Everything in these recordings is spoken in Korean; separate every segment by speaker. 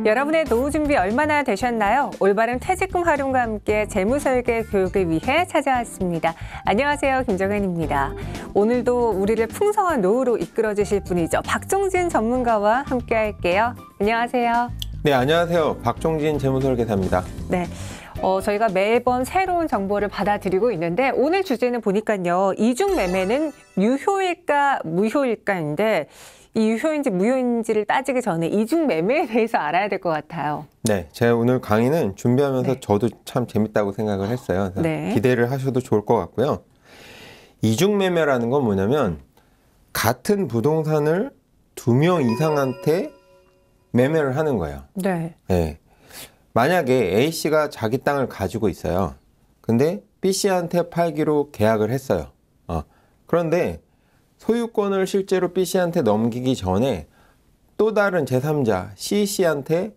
Speaker 1: 여러분의 노후 준비 얼마나 되셨나요? 올바른 퇴직금 활용과 함께 재무설계 교육을 위해 찾아왔습니다. 안녕하세요, 김정은입니다. 오늘도 우리를 풍성한 노후로 이끌어주실 분이죠. 박종진 전문가와 함께 할게요. 안녕하세요.
Speaker 2: 네, 안녕하세요. 박종진 재무설계사입니다.
Speaker 1: 네. 저희가 매번 새로운 정보를 받아들이고 있는데 오늘 주제는 보니까요. 이중 매매는 유효일까 무효일까인데 이 유효인지 무효인지를 따지기 전에 이중 매매에 대해서 알아야 될 것 같아요.
Speaker 2: 네, 제가 오늘 강의는 준비하면서 저도 참 재밌다고 생각을 했어요. 그래서 기대를 하셔도 좋을 것 같고요. 이중 매매라는 건 뭐냐면 같은 부동산을 2명 이상한테 매매를 하는 거예요.
Speaker 1: 네.
Speaker 2: 네. 만약에 A씨가 자기 땅을 가지고 있어요. 근데 B씨한테 팔기로 계약을 했어요. 그런데 소유권을 실제로 B씨한테 넘기기 전에 또 다른 제3자 C씨한테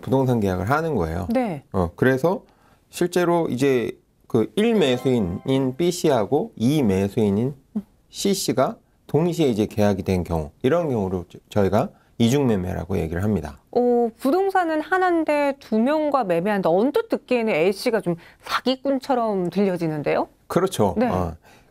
Speaker 2: 부동산 계약을 하는 거예요.
Speaker 1: 네.
Speaker 2: 그래서 실제로 이제 그 1매수인인 B씨하고 2매수인인 C씨가 동시에 이제 계약이 된 경우, 이런 경우를 저희가 이중매매라고 얘기를 합니다.
Speaker 1: 부동산은 하나인데 2명과 매매한다. 언뜻 듣기에는 A씨가 좀 사기꾼처럼 들려지는데요?
Speaker 2: 그렇죠.
Speaker 1: 네.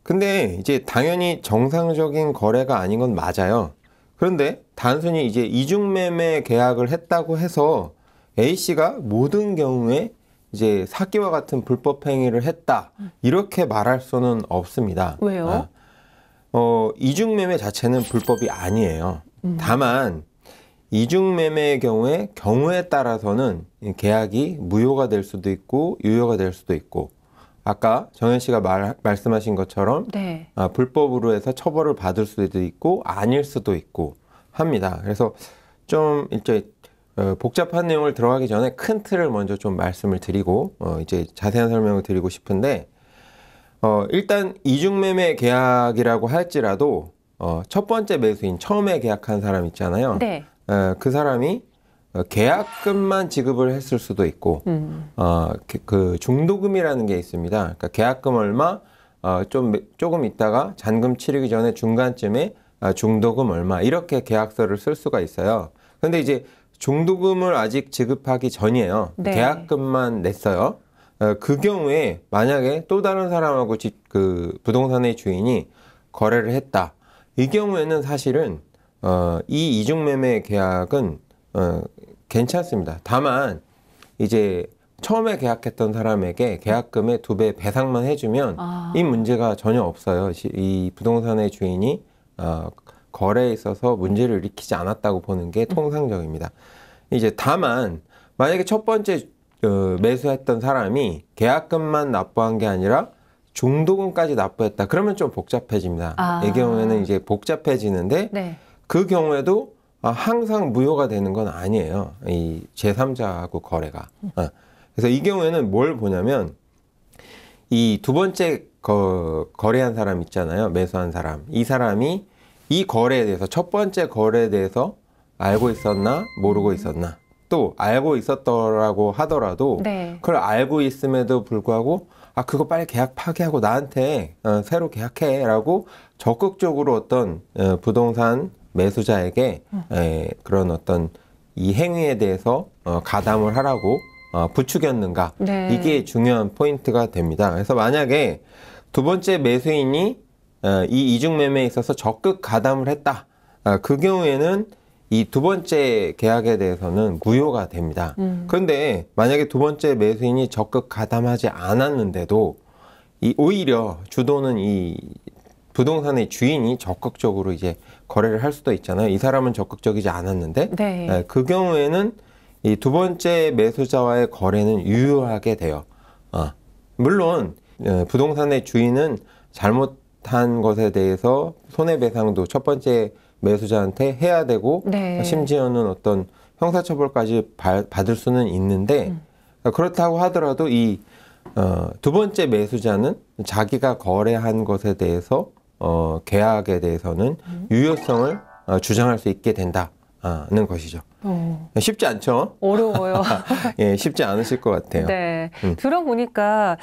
Speaker 2: 근데 이제 당연히 정상적인 거래가 아닌 건 맞아요. 그런데 단순히 이제 이중매매 계약을 했다고 해서 A씨가 모든 경우에 이제 사기와 같은 불법 행위를 했다, 이렇게 말할 수는 없습니다.
Speaker 1: 왜요?
Speaker 2: 이중매매 자체는 불법이 아니에요. 다만 이중매매의 경우에 따라서는 계약이 무효가 될 수도 있고 유효가 될 수도 있고, 아까 정현 씨가 말씀하신 것처럼
Speaker 1: 네.
Speaker 2: 불법으로 해서 처벌을 받을 수도 있고 아닐 수도 있고 합니다. 그래서 좀 이제 복잡한 내용을 들어가기 전에 큰 틀을 먼저 좀 말씀을 드리고 이제 자세한 설명을 드리고 싶은데, 일단 이중매매 계약이라고 할지라도 첫 번째 매수인, 처음에 계약한 사람 있잖아요.
Speaker 1: 네.
Speaker 2: 그 사람이 계약금만 지급을 했을 수도 있고, 그 중도금이라는 게 있습니다. 그러니까 계약금 얼마, 조금 있다가 잔금 치르기 전에 중간쯤에 중도금 얼마, 이렇게 계약서를 쓸 수가 있어요. 근데 이제 중도금을 아직 지급하기 전이에요.
Speaker 1: 네.
Speaker 2: 계약금만 냈어요. 그 경우에 만약에 또 다른 사람하고 그 부동산의 주인이 거래를 했다. 이 경우에는 사실은 이 이중매매 계약은 괜찮습니다. 다만 이제 처음에 계약했던 사람에게 계약금의 2배 배상만 해주면 이 문제가 전혀 없어요. 이 부동산의 주인이 거래에 있어서 문제를 일으키지 않았다고 보는 게 통상적입니다. 이제 다만 만약에 첫 번째 매수했던 사람이 계약금만 납부한 게 아니라 중도금까지 납부했다. 그러면 좀 복잡해집니다. 이 경우에는 이제 복잡해지는데,
Speaker 1: 네. 그
Speaker 2: 경우에도 항상 무효가 되는 건 아니에요. 이 제3자하고 거래가. 그래서 이 경우에는 뭘 보냐면, 이 두 번째 거래한 사람 있잖아요. 매수한 사람. 이 사람이 이 거래에 대해서, 첫 번째 거래에 대해서 알고 있었나 모르고 있었나, 또 알고 있었더라고 하더라도 그걸 알고 있음에도 불구하고 그거 빨리 계약 파기하고 나한테 새로 계약해 라고 적극적으로 어떤 부동산 매수자에게 그런 어떤 이 행위에 대해서 가담을 하라고 부추겼는가, 이게 중요한 포인트가 됩니다. 그래서 만약에 두 번째 매수인이 이 이중매매에 있어서 적극 가담을 했다, 그 경우에는 이 두 번째 계약에 대해서는 무효가 됩니다. 그런데 만약에 두 번째 매수인이 적극 가담하지 않았는데도 오히려 주도는 이 부동산의 주인이 적극적으로 이제 거래를 할 수도 있잖아요. 이 사람은 적극적이지 않았는데, 그 경우에는 이 두 번째 매수자와의 거래는 유효하게 돼요. 물론 부동산의 주인은 잘못한 것에 대해서 손해배상도 첫 번째 매수자한테 해야 되고, 심지어는 어떤 형사처벌까지 받을 수는 있는데, 그렇다고 하더라도 이 두 번째 매수자는 자기가 거래한 것에 대해서 계약에 대해서는 유효성을 주장할 수 있게 된다는 것이죠. 쉽지 않죠?
Speaker 1: 어려워요.
Speaker 2: 예, 쉽지 않으실 것 같아요.
Speaker 1: 네. 들어보니까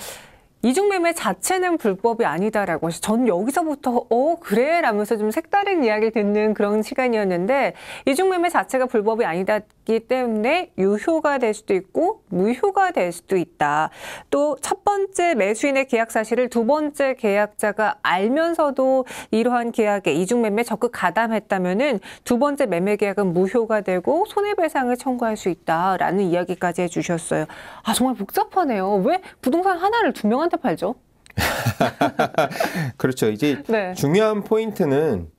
Speaker 1: 이중매매 자체는 불법이 아니다라고 해서 전 여기서부터 그래? 라면서 좀 색다른 이야기를 듣는 그런 시간이었는데, 이중매매 자체가 불법이 아니다기 있기 때문에 유효가 될 수도 있고 무효가 될 수도 있다. 또 첫 번째 매수인의 계약 사실을 두 번째 계약자가 알면서도 이러한 계약에 이중매매 적극 가담했다면은 두 번째 매매 계약은 무효가 되고 손해배상을 청구할 수 있다라는 이야기까지 해주셨어요. 아, 정말 복잡하네요. 왜 부동산 하나를 두 명한테 팔죠?
Speaker 2: 그렇죠. 이제
Speaker 1: 네.
Speaker 2: 중요한 포인트는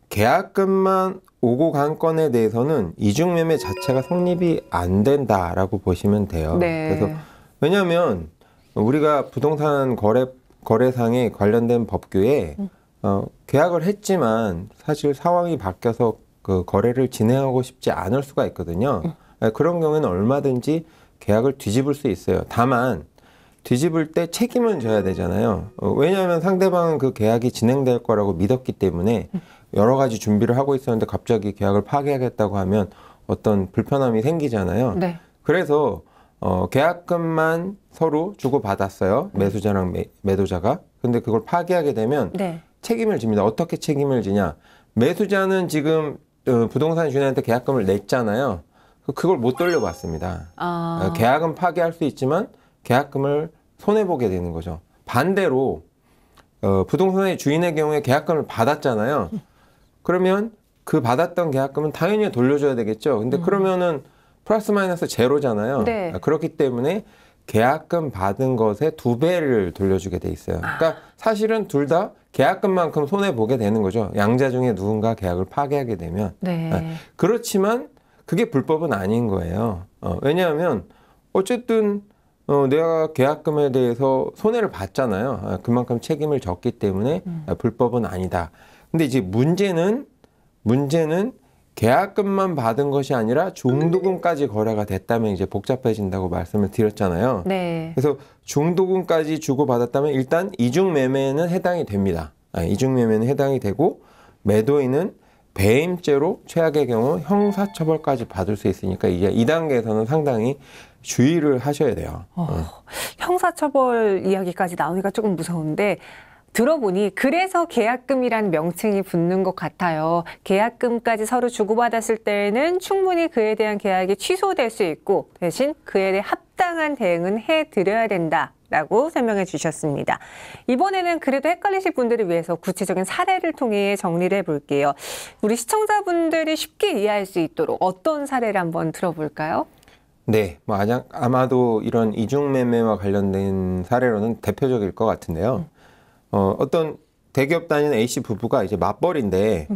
Speaker 2: 계약금만 오고 간 건에 대해서는 이중매매 자체가 성립이 안 된다라고 보시면 돼요.
Speaker 1: 네.
Speaker 2: 그래서 왜냐하면 우리가 부동산 거래상에 관련된 법규에 계약을 했지만 사실 상황이 바뀌어서 그 거래를 진행하고 싶지 않을 수가 있거든요. 그런 경우에는 얼마든지 계약을 뒤집을 수 있어요. 다만 뒤집을 때 책임은 져야 되잖아요. 왜냐하면 상대방은 그 계약이 진행될 거라고 믿었기 때문에 여러 가지 준비를 하고 있었는데 갑자기 계약을 파기하겠다고 하면 어떤 불편함이 생기잖아요.
Speaker 1: 네.
Speaker 2: 그래서 계약금만 서로 주고받았어요. 매수자랑 매도자가. 근데 그걸 파기하게 되면
Speaker 1: 네.
Speaker 2: 책임을 집니다. 어떻게 책임을 지냐. 매수자는 지금 부동산 주인한테 계약금을 냈잖아요. 그걸 못 돌려받습니다. 계약은 파기할 수 있지만 계약금을 손해보게 되는 거죠. 반대로 부동산의 주인의 경우에 계약금을 받았잖아요. 그러면 그 받았던 계약금은 당연히 돌려줘야 되겠죠. 근데 그러면은 플러스 마이너스 제로잖아요.
Speaker 1: 네.
Speaker 2: 그렇기 때문에 계약금 받은 것의 2배를 돌려주게 돼 있어요. 그러니까 사실은 둘 다 계약금만큼 손해보게 되는 거죠. 양자 중에 누군가 계약을 파기하게 되면.
Speaker 1: 네.
Speaker 2: 그렇지만 그게 불법은 아닌 거예요. 왜냐하면 어쨌든 내가 계약금에 대해서 손해를 봤잖아요. 그만큼 책임을 졌기 때문에 불법은 아니다. 근데 이제 문제는 계약금만 받은 것이 아니라 중도금까지 거래가 됐다면 이제 복잡해진다고 말씀을 드렸잖아요.
Speaker 1: 네.
Speaker 2: 그래서 중도금까지 주고받았다면 일단 이중매매는 해당이 됩니다. 이중매매는 해당이 되고 매도인은 배임죄로 최악의 경우 형사처벌까지 받을 수 있으니까 이제 이 단계에서는 상당히 주의를 하셔야 돼요.
Speaker 1: 형사처벌 이야기까지 나오니까 조금 무서운데 들어보니 그래서 계약금이라는 명칭이 붙는 것 같아요. 계약금까지 서로 주고받았을 때는 충분히 그에 대한 계약이 취소될 수 있고 대신 그에 대해 합당한 대응은 해드려야 된다라고 설명해 주셨습니다. 이번에는 그래도 헷갈리실 분들을 위해서 구체적인 사례를 통해 정리를 해볼게요. 우리 시청자분들이 쉽게 이해할 수 있도록 어떤 사례를 한번 들어볼까요?
Speaker 2: 네, 뭐 아마도 이런 이중매매와 관련된 사례로는 대표적일 것 같은데요. 어떤 대기업 다니는 A씨 부부가 이제 맞벌이인데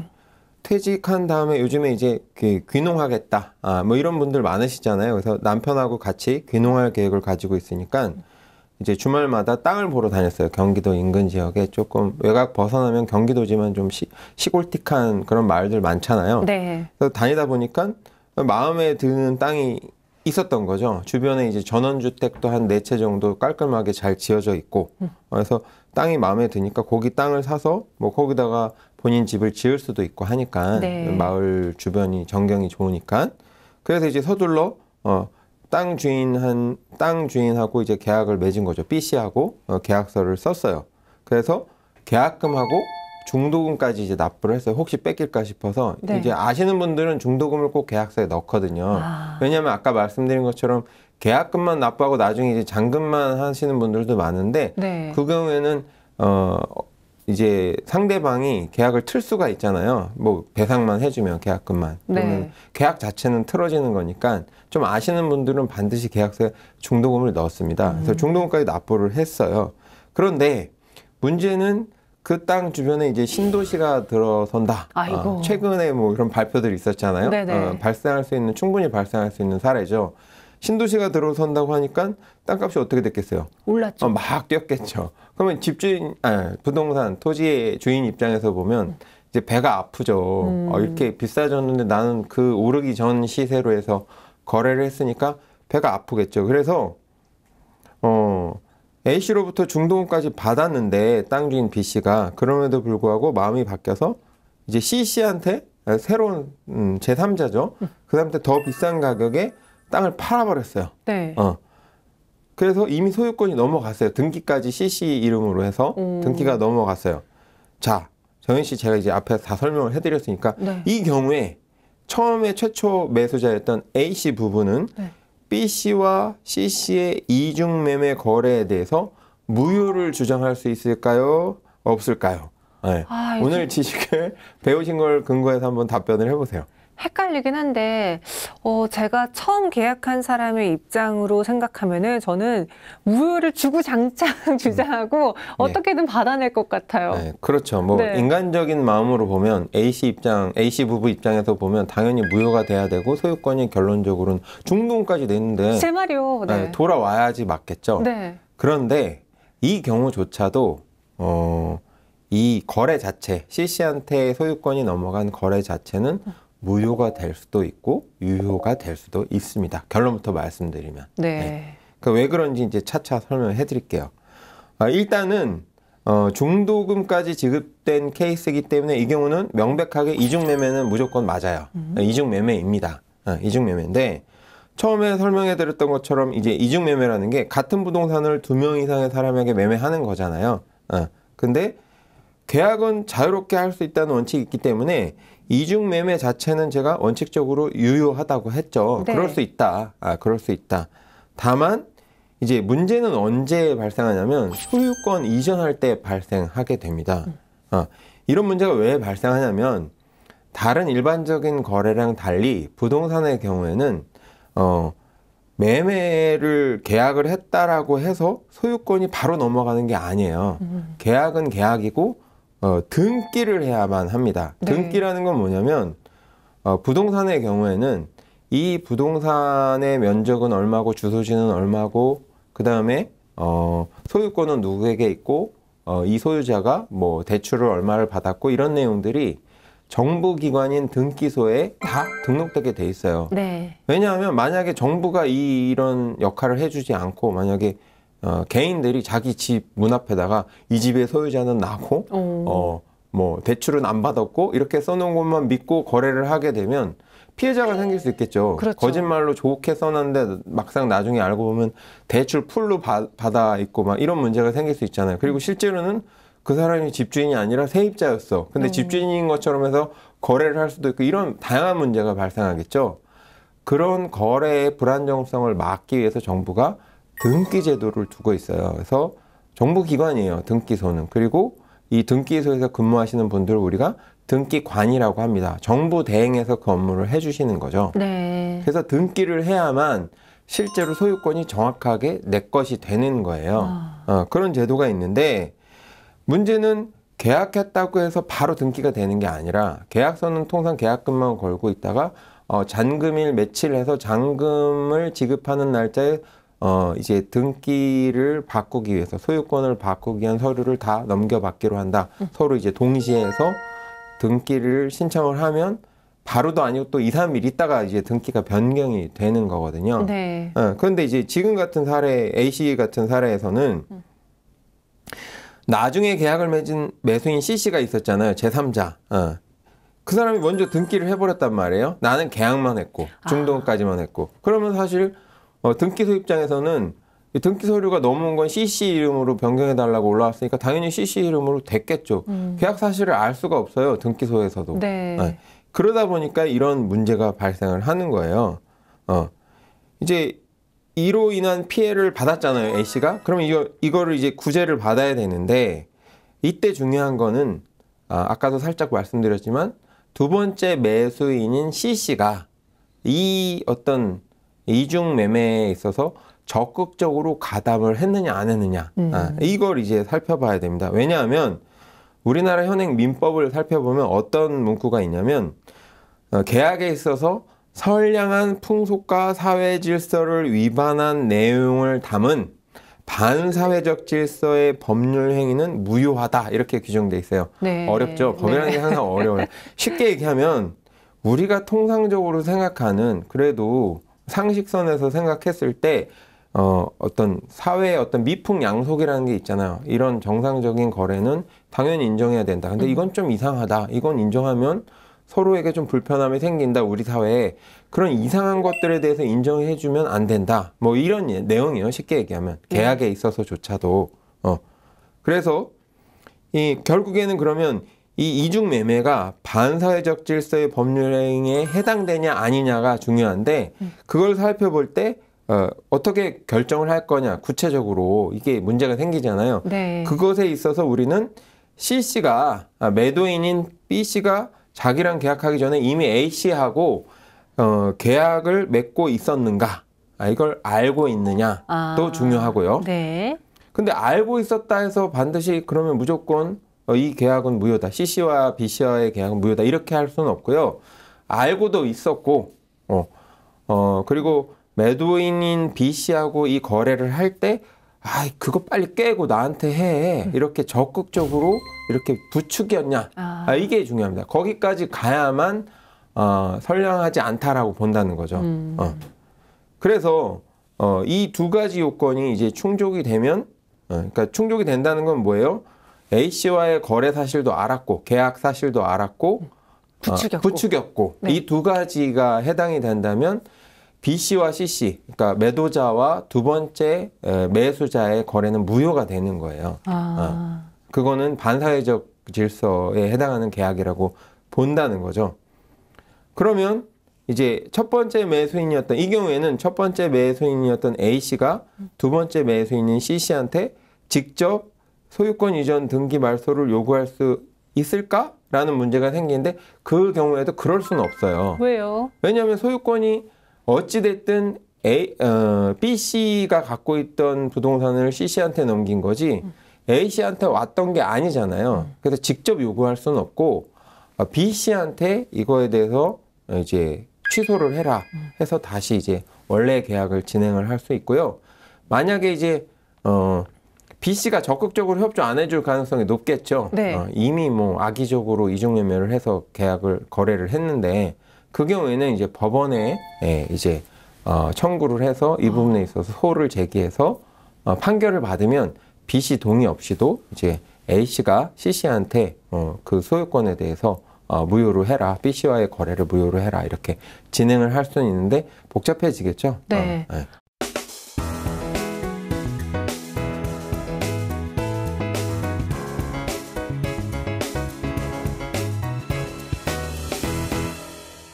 Speaker 2: 퇴직한 다음에 요즘에 이제 귀농하겠다. 뭐 이런 분들 많으시잖아요. 그래서 남편하고 같이 귀농할 계획을 가지고 있으니까 이제 주말마다 땅을 보러 다녔어요. 경기도 인근 지역에 조금 외곽 벗어나면 경기도지만 좀 시골틱한 그런 마을들 많잖아요.
Speaker 1: 네.
Speaker 2: 그래서 다니다 보니까 마음에 드는 땅이 있었던 거죠. 주변에 이제 전원주택도 한 4채 정도 깔끔하게 잘 지어져 있고, 그래서 땅이 마음에 드니까 거기 땅을 사서 뭐 거기다가 본인 집을 지을 수도 있고 하니까
Speaker 1: 네.
Speaker 2: 마을 주변이 전경이 좋으니까 그래서 이제 서둘러 땅 주인하고 이제 계약을 맺은 거죠. B 씨하고 계약서를 썼어요. 그래서 계약금하고 중도금까지 이제 납부를 했어요. 혹시 뺏길까 싶어서.
Speaker 1: 네.
Speaker 2: 이제 아시는 분들은 중도금을 꼭 계약서에 넣거든요. 왜냐하면 아까 말씀드린 것처럼 계약금만 납부하고 나중에 이제 잔금만 하시는 분들도 많은데
Speaker 1: 네.
Speaker 2: 그 경우에는 이제 상대방이 계약을 틀 수가 있잖아요. 뭐 배상만 해주면 계약금만. 그러면
Speaker 1: 네.
Speaker 2: 계약 자체는 틀어지는 거니까 좀 아시는 분들은 반드시 계약서에 중도금을 넣었습니다. 그래서 중도금까지 납부를 했어요. 그런데 문제는 그 땅 주변에 이제 신도시가 들어선다.
Speaker 1: 아이고.
Speaker 2: 최근에 뭐 이런 발표들이 있었잖아요.
Speaker 1: 네네.
Speaker 2: 충분히 발생할 수 있는 사례죠. 신도시가 들어선다고 하니까 땅값이 어떻게 됐겠어요?
Speaker 1: 올랐죠.
Speaker 2: 막 뛰었겠죠. 그러면 부동산, 토지의 주인 입장에서 보면 이제 배가 아프죠. 이렇게 비싸졌는데 나는 그 오르기 전 시세로 해서 거래를 했으니까 배가 아프겠죠. 그래서, A씨로부터 중도금까지 받았는데 땅 주인 B씨가 그럼에도 불구하고 마음이 바뀌어서 이제 C씨한테 새로운 제3자죠. 그 사람한테 더 비싼 가격에 땅을 팔아버렸어요.
Speaker 1: 네.
Speaker 2: 그래서 이미 소유권이 넘어갔어요. 등기까지 CC 이름으로 해서 등기가 넘어갔어요. 자, 정현 씨 제가 이제 앞에서 다 설명을 해드렸으니까
Speaker 1: 네.
Speaker 2: 이 경우에 처음에 최초 매수자였던 A씨 부부는
Speaker 1: 네.
Speaker 2: B씨와 C씨의 이중매매 거래에 대해서 무효를 주장할 수 있을까요? 없을까요? 네.
Speaker 1: 아,
Speaker 2: 오늘 지식을 배우신 걸 근거해서 한번 답변을 해보세요.
Speaker 1: 헷갈리긴 한데, 제가 처음 계약한 사람의 입장으로 생각하면은 저는 무효를 주구장창 주장하고 어떻게든 받아낼 것 같아요.
Speaker 2: 네, 그렇죠. 뭐
Speaker 1: 네.
Speaker 2: 인간적인 마음으로 보면 A씨 부부 입장에서 보면 당연히 무효가 돼야 되고 소유권이 결론적으로는 중도금까지 냈는데
Speaker 1: 제 말이요. 네.
Speaker 2: 돌아와야지 맞겠죠.
Speaker 1: 네.
Speaker 2: 그런데 이 경우조차도 이 거래 자체, C씨한테 소유권이 넘어간 거래 자체는 무효가 될 수도 있고 유효가 될 수도 있습니다. 결론부터 말씀드리면.
Speaker 1: 네.
Speaker 2: 그러니까 왜 그런지 이제 차차 설명해 드릴게요. 일단은 중도금까지 지급된 케이스이기 때문에 이 경우는 명백하게 이중매매는 무조건 맞아요. 이중매매입니다. 이중매매인데 처음에 설명해 드렸던 것처럼 이제 이중매매라는 게 같은 부동산을 2명 이상의 사람에게 매매하는 거잖아요. 근데 계약은 자유롭게 할 수 있다는 원칙이 있기 때문에 이중매매 자체는 제가 원칙적으로 유효하다고 했죠.
Speaker 1: 네.
Speaker 2: 그럴 수 있다. 그럴 수 있다. 다만 이제 문제는 언제 발생하냐면 소유권 이전할 때 발생하게 됩니다. 이런 문제가 왜 발생하냐면 다른 일반적인 거래랑 달리 부동산의 경우에는 매매를 계약을 했다라고 해서 소유권이 바로 넘어가는 게 아니에요. 계약은 계약이고 등기를 해야만 합니다.
Speaker 1: 네.
Speaker 2: 등기라는 건 뭐냐면 부동산의 경우에는 이 부동산의 면적은 얼마고 주소지는 얼마고 그 다음에 소유권은 누구에게 있고 이 소유자가 뭐 대출을 얼마를 받았고 이런 내용들이 정부기관인 등기소에 다 등록되게 돼 있어요.
Speaker 1: 네.
Speaker 2: 왜냐하면 만약에 정부가 이런 역할을 해주지 않고 만약에 개인들이 자기 집 문 앞에다가 이 집의 소유자는 나고 뭐 대출은 안 받았고 이렇게 써놓은 것만 믿고 거래를 하게 되면 피해자가 생길 수 있겠죠.
Speaker 1: 그렇죠.
Speaker 2: 거짓말로 좋게 써놨는데 막상 나중에 알고 보면 대출 풀로 받아 있고 막 이런 문제가 생길 수 있잖아요. 그리고 실제로는 그 사람이 집주인이 아니라 세입자였어. 근데 집주인인 것처럼 해서 거래를 할 수도 있고 이런 다양한 문제가 발생하겠죠. 그런 거래의 불안정성을 막기 위해서 정부가 등기 제도를 두고 있어요. 그래서 정부기관이에요. 등기소는. 그리고 이 등기소에서 근무하시는 분들을 우리가 등기관이라고 합니다. 정부 대행해서 그 업무를 해주시는 거죠.
Speaker 1: 네.
Speaker 2: 그래서 등기를 해야만 실제로 소유권이 정확하게 내 것이 되는 거예요. 그런 제도가 있는데 문제는 계약했다고 해서 바로 등기가 되는 게 아니라 계약서는 통상 계약금만 걸고 있다가 잔금일 며칠 해서 잔금을 지급하는 날짜에 이제 등기를 바꾸기 위해서 소유권을 바꾸기 위한 서류를 다 넘겨받기로 한다. 서로 이제 동시에 해서 등기를 신청을 하면 바로도 아니고 또 2, 3일 있다가 이제 등기가 변경이 되는 거거든요.
Speaker 1: 네.
Speaker 2: 그런데 이제 지금 같은 사례, A씨 같은 사례에서는 나중에 계약을 맺은 매수인 C씨가 있었잖아요. 제3자. 그 사람이 먼저 등기를 해버렸단 말이에요. 나는 계약만 했고 중도금까지만 했고. 그러면 사실 등기소 입장에서는 이 등기 서류가 넘어온 건 C씨 이름으로 변경해달라고 올라왔으니까 당연히 C씨 이름으로 됐겠죠. 계약 사실을 알 수가 없어요. 등기소에서도.
Speaker 1: 네.
Speaker 2: 그러다 보니까 이런 문제가 발생을 하는 거예요. 이제 이로 인한 피해를 받았잖아요. A씨가. 그러면 이거를 이제 구제를 받아야 되는데 이때 중요한 거는 아까도 살짝 말씀드렸지만 두 번째 매수인인 C씨가 이 어떤 이중 매매에 있어서 적극적으로 가담을 했느냐 안 했느냐 이걸 이제 살펴봐야 됩니다. 왜냐하면 우리나라 현행 민법을 살펴보면 어떤 문구가 있냐면 계약에 있어서 선량한 풍속과 사회 질서를 위반한 내용을 담은 반사회적 질서의 법률 행위는 무효하다 이렇게 규정돼 있어요.
Speaker 1: 네.
Speaker 2: 어렵죠? 법이라는 게 항상 어려워요. 쉽게 얘기하면 우리가 통상적으로 생각하는 그래도 상식선에서 생각했을 때 어떤 사회의 어떤 미풍양속이라는 게 있잖아요. 이런 정상적인 거래는 당연히 인정해야 된다. 근데 이건 좀 이상하다. 이건 인정하면 서로에게 좀 불편함이 생긴다. 우리 사회에. 그런 이상한 것들에 대해서 인정해주면 안 된다. 뭐 이런 내용이에요. 쉽게 얘기하면. 계약에 있어서조차도. 그래서 결국에는 그러면 이 이중 매매가 반사회적 질서의 법률행위에 해당되냐 아니냐가 중요한데 그걸 살펴볼 때 어떻게 결정을 할 거냐 구체적으로 이게 문제가 생기잖아요.
Speaker 1: 네.
Speaker 2: 그것에 있어서 우리는 C씨가 매도인인 B씨가 자기랑 계약하기 전에 이미 A씨하고 계약을 맺고 있었는가 이걸 알고 있느냐도 중요하고요.
Speaker 1: 네.
Speaker 2: 근데 알고 있었다 해서 반드시 그러면 무조건 이 계약은 무효다. C씨와 B씨와의 계약은 무효다. 이렇게 할 수는 없고요. 알고도 있었고 그리고 매도인인 B씨하고 이 거래를 할 때 그거 빨리 깨고 나한테 해. 이렇게 적극적으로 이렇게 부추겼냐. 이게 중요합니다. 거기까지 가야만 선량하지 않다라고 본다는 거죠. 그래서 이 두 가지 요건이 이제 충족이 되면 그러니까 충족이 된다는 건 뭐예요? A씨와의 거래 사실도 알았고 계약 사실도 알았고 부추겼고
Speaker 1: 네.
Speaker 2: 이 두 가지가 해당이 된다면 B씨와 C씨, 그러니까 매도자와 두 번째 매수자의 거래는 무효가 되는 거예요. 그거는 반사회적 질서에 해당하는 계약이라고 본다는 거죠. 그러면 이제 첫 번째 매수인이었던 이 경우에는 첫 번째 매수인이었던 A씨가 두 번째 매수인인 C씨한테 직접 소유권 이전 등기 말소를 요구할 수 있을까라는 문제가 생기는데 그 경우에도 그럴 수는 없어요.
Speaker 1: 왜요?
Speaker 2: 왜냐하면 소유권이 어찌됐든 B씨가 갖고 있던 부동산을 C씨한테 넘긴 거지 A씨한테 왔던 게 아니잖아요. 그래서 직접 요구할 수는 없고 B씨한테 이거에 대해서 이제 취소를 해라 해서 다시 이제 원래 계약을 진행을 할 수 있고요. 만약에 이제 B씨가 적극적으로 협조 안 해줄 가능성이 높겠죠.
Speaker 1: 네.
Speaker 2: 이미 뭐 악의적으로 이중매매를 해서 거래를 했는데 그 경우에는 이제 법원에 이제 청구를 해서 이 부분에 있어서 소를 제기해서 판결을 받으면 B씨 동의 없이도 이제 A씨가 C씨한테 그 소유권에 대해서 무효로 해라, B씨와의 거래를 무효로 해라 이렇게 진행을 할 수는 있는데 복잡해지겠죠.
Speaker 1: 네.
Speaker 2: 네.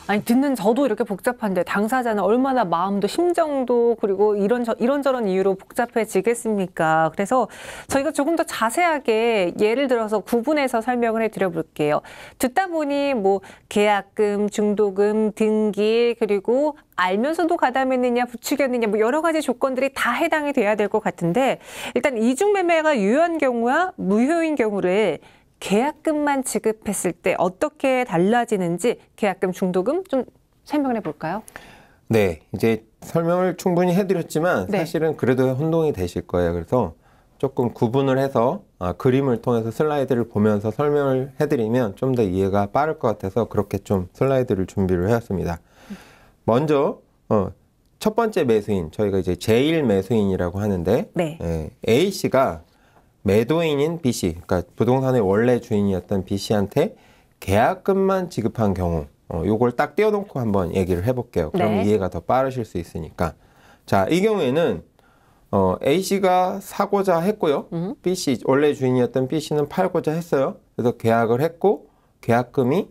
Speaker 1: 아니 듣는 저도 이렇게 복잡한데 당사자는 얼마나 마음도 심정도 그리고 이런저런 이유로 복잡해지겠습니까? 그래서 저희가 조금 더 자세하게 예를 들어서 구분해서 설명을 해드려 볼게요. 듣다 보니 뭐 계약금, 중도금, 등기 그리고 알면서도 가담했느냐 부추겼느냐 뭐 여러 가지 조건들이 다 해당이 돼야 될 것 같은데 일단 이중매매가 유효한 경우와 무효인 경우를 계약금만 지급했을 때 어떻게 달라지는지 계약금, 중도금 좀 설명을 해볼까요?
Speaker 2: 네, 이제 설명을 충분히 해드렸지만
Speaker 1: 네.
Speaker 2: 사실은 그래도 혼동이 되실 거예요. 그래서 조금 구분을 해서 그림을 통해서 슬라이드를 보면서 설명을 해드리면 좀 더 이해가 빠를 것 같아서 그렇게 좀 슬라이드를 준비를 해왔습니다. 먼저 첫 번째 매수인, 저희가 이제 제1 매수인이라고 하는데
Speaker 1: 네.
Speaker 2: A씨가 매도인인 B씨, 그러니까 부동산의 원래 주인이었던 B씨한테 계약금만 지급한 경우 요걸 딱 띄워놓고 한번 얘기를 해볼게요. 그럼
Speaker 1: 네.
Speaker 2: 이해가 더 빠르실 수 있으니까. 자, 이 경우에는 A씨가 사고자 했고요. B씨, 원래 주인이었던 B씨는 팔고자 했어요. 그래서 계약을 했고 계약금이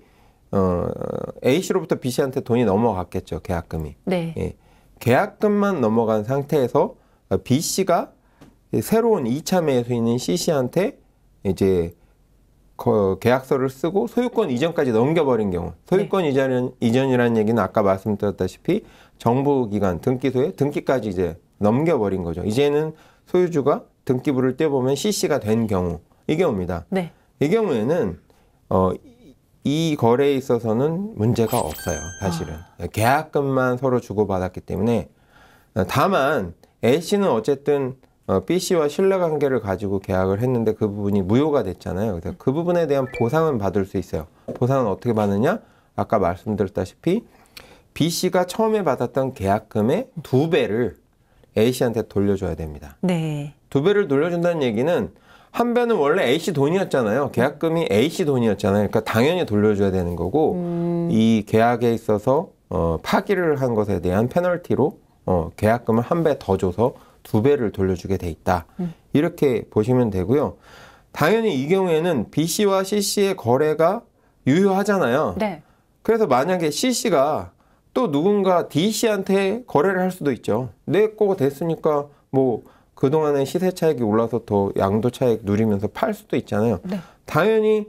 Speaker 2: A씨로부터 B씨한테 돈이 넘어갔겠죠. 계약금이.
Speaker 1: 네.
Speaker 2: 예. 계약금만 넘어간 상태에서 B씨가 새로운 2차 매수인인 C씨한테 이제 계약서를 쓰고 소유권 이전까지 넘겨버린 경우 소유권 이전이라는 얘기는 아까 말씀드렸다시피 정부기관 등기소에 등기까지 이제 넘겨버린 거죠. 이제는 소유주가 등기부를 떼보면 C씨가 된 경우 이 경우입니다.
Speaker 1: 네.
Speaker 2: 이 경우에는 이 거래에 있어서는 문제가 없어요. 사실은 계약금만 서로 주고받았기 때문에 다만 A씨는 어쨌든 B씨와 신뢰관계를 가지고 계약을 했는데 그 부분이 무효가 됐잖아요. 그래서 그 부분에 대한 보상은 받을 수 있어요. 보상은 어떻게 받느냐? 아까 말씀드렸다시피 B씨가 처음에 받았던 계약금의 2배를 A씨한테 돌려줘야 됩니다.
Speaker 1: 네.
Speaker 2: 2배를 돌려준다는 얘기는 한 배는 원래 A씨 돈이었잖아요. 계약금이 A씨 돈이었잖아요. 그러니까 당연히 돌려줘야 되는 거고 이 계약에 있어서 파기를 한 것에 대한 페널티로 계약금을 한 배 더 줘서 2배를 돌려주게 돼 있다. 이렇게 보시면 되고요. 당연히 이 경우에는 B씨와 C씨의 거래가 유효하잖아요.
Speaker 1: 네.
Speaker 2: 그래서 만약에 C씨가 또 누군가 D씨한테 거래를 할 수도 있죠. 내 거가 됐으니까 뭐 그동안에 시세 차익이 올라서 더 양도 차익 누리면서 팔 수도 있잖아요.
Speaker 1: 네.
Speaker 2: 당연히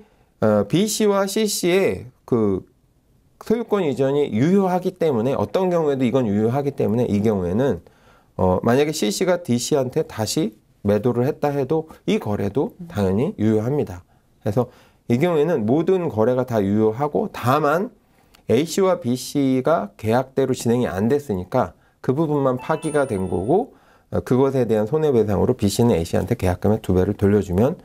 Speaker 2: B씨와 C씨의 그 소유권 이전이 유효하기 때문에 어떤 경우에도 이건 유효하기 때문에 이 경우에는 만약에 C씨가 D씨한테 다시 매도를 했다 해도 이 거래도 당연히 유효합니다. 그래서 이 경우에는 모든 거래가 다 유효하고 다만 A씨와 B씨가 계약대로 진행이 안 됐으니까 그 부분만 파기가 된 거고 그것에 대한 손해배상으로 B씨는 A씨한테 계약금의 2배를 돌려주면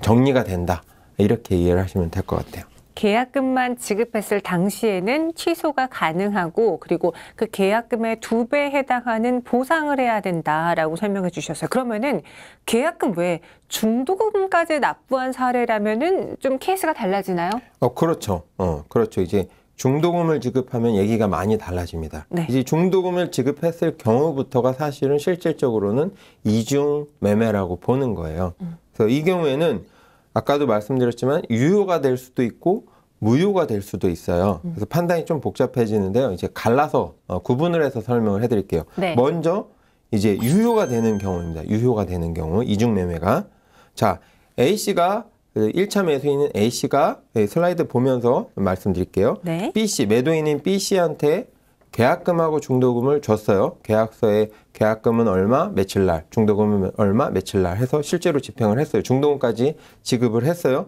Speaker 2: 정리가 된다. 이렇게 이해를 하시면 될 것 같아요.
Speaker 1: 계약금만 지급했을 당시에는 취소가 가능하고 그리고 그 계약금의 2배에 해당하는 보상을 해야 된다라고 설명해 주셨어요. 그러면은 계약금 외에 중도금까지 납부한 사례라면은 좀 케이스가 달라지나요?
Speaker 2: 그렇죠. 그렇죠. 이제 중도금을 지급하면 얘기가 많이 달라집니다.
Speaker 1: 네.
Speaker 2: 이제 중도금을 지급했을 경우부터가 사실은 실질적으로는 이중 매매라고 보는 거예요. 그래서 이 경우에는 아까도 말씀드렸지만 유효가 될 수도 있고 무효가 될 수도 있어요. 그래서 판단이 좀 복잡해지는데요. 이제 갈라서 구분을 해서 설명을 해드릴게요.
Speaker 1: 네.
Speaker 2: 먼저 이제 유효가 되는 경우입니다. 유효가 되는 경우 이중 매매가 자 A씨가 1차 매수인은 A씨가 슬라이드 보면서 말씀드릴게요.
Speaker 1: 네.
Speaker 2: B씨 매도인인 B씨한테 계약금하고 중도금을 줬어요. 계약서에 계약금은 얼마, 며칠 날, 중도금은 얼마, 며칠 날 해서 실제로 집행을 했어요. 중도금까지 지급을 했어요.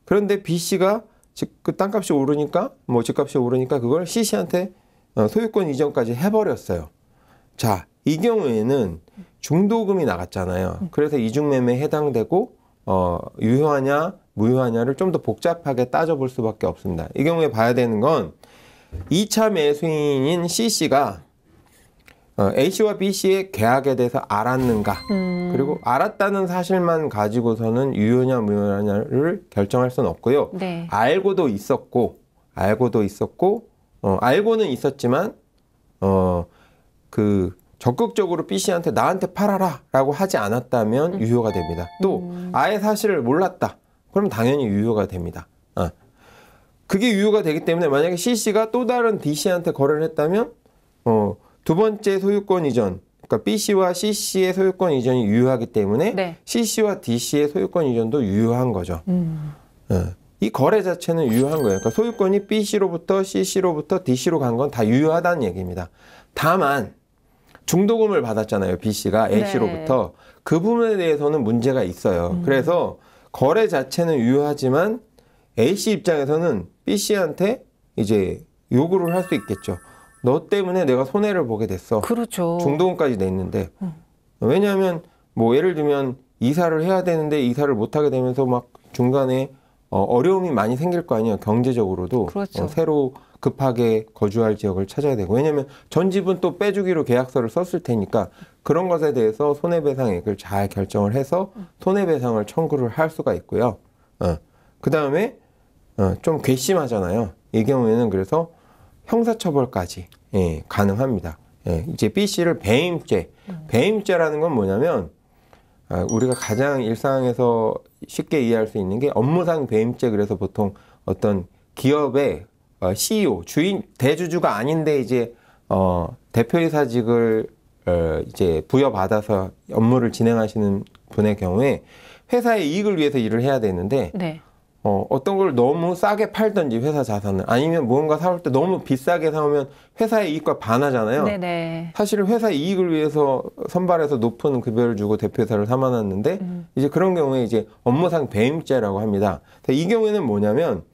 Speaker 2: 그런데 B씨가 그 땅값이 오르니까, 뭐 집값이 오르니까 그걸 C씨한테 소유권 이전까지 해버렸어요. 자, 이 경우에는 중도금이 나갔잖아요. 그래서 이중매매에 해당되고, 유효하냐, 무효하냐를 좀 더 복잡하게 따져볼 수밖에 없습니다. 이 경우에 봐야 되는 건 2차 매수인인 C씨가 A씨와 B씨의 계약에 대해서 알았는가 그리고 알았다는 사실만 가지고서는 유효냐 무효냐를 결정할 수는 없고요.
Speaker 1: 네.
Speaker 2: 알고도 있었고 알고는 있었지만 그 적극적으로 B씨한테 나한테 팔아라 라고 하지 않았다면 유효가 됩니다. 또 아예 사실을 몰랐다. 그럼 당연히 유효가 됩니다. 그게 유효가 되기 때문에 만약에 C씨가 또 다른 D씨한테 거래를 했다면 두 번째 소유권 이전, 그러니까 B씨와 C씨의 소유권 이전이 유효하기 때문에
Speaker 1: 네.
Speaker 2: C씨와 D씨의 소유권 이전도 유효한 거죠. 이 거래 자체는 유효한 거예요. 그러니까 소유권이 B씨로부터 C씨로부터 D씨로 간 건 다 유효하다는 얘기입니다. 다만 중도금을 받았잖아요. B씨가 A씨로부터.
Speaker 1: 네.
Speaker 2: 그 부분에 대해서는 문제가 있어요. 그래서 거래 자체는 유효하지만 A씨 입장에서는 B씨한테 이제 요구를 할 수 있겠죠. 너 때문에 내가 손해를 보게 됐어.
Speaker 1: 그렇죠.
Speaker 2: 중도금까지 냈는데. 왜냐하면 뭐 예를 들면 이사를 해야 되는데 이사를 못 하게 되면서 막 중간에 어려움이 많이 생길 거 아니에요. 경제적으로도.
Speaker 1: 그렇죠.
Speaker 2: 새로 급하게 거주할 지역을 찾아야 되고. 왜냐하면 전 집은 또 빼주기로 계약서를 썼을 테니까 그런 것에 대해서 손해배상액을 잘 결정을 해서 손해배상을 청구를 할 수가 있고요. 그 다음에 좀 괘씸하잖아요. 이 경우에는 그래서 형사처벌까지 가능합니다. 이제 B씨를 배임죄. 배임죄라는 건 뭐냐면 우리가 가장 일상에서 쉽게 이해할 수 있는 게 업무상 배임죄. 그래서 보통 어떤 기업의 CEO, 주인, 대주주가 아닌데 이제 대표이사직을 이제 부여받아서 업무를 진행하시는 분의 경우에 회사의 이익을 위해서 일을 해야 되는데
Speaker 1: 네.
Speaker 2: 어떤 걸 너무 싸게 팔든지 회사 자산을 아니면 무언가 사올 때 너무 비싸게 사오면 회사의 이익과 반하잖아요.
Speaker 1: 네네.
Speaker 2: 사실은 회사 이익을 위해서 선발해서 높은 급여를 주고 대표이사를 삼아놨는데 이제 그런 경우에 이제 업무상 배임죄라고 합니다. 이 경우에는 뭐냐면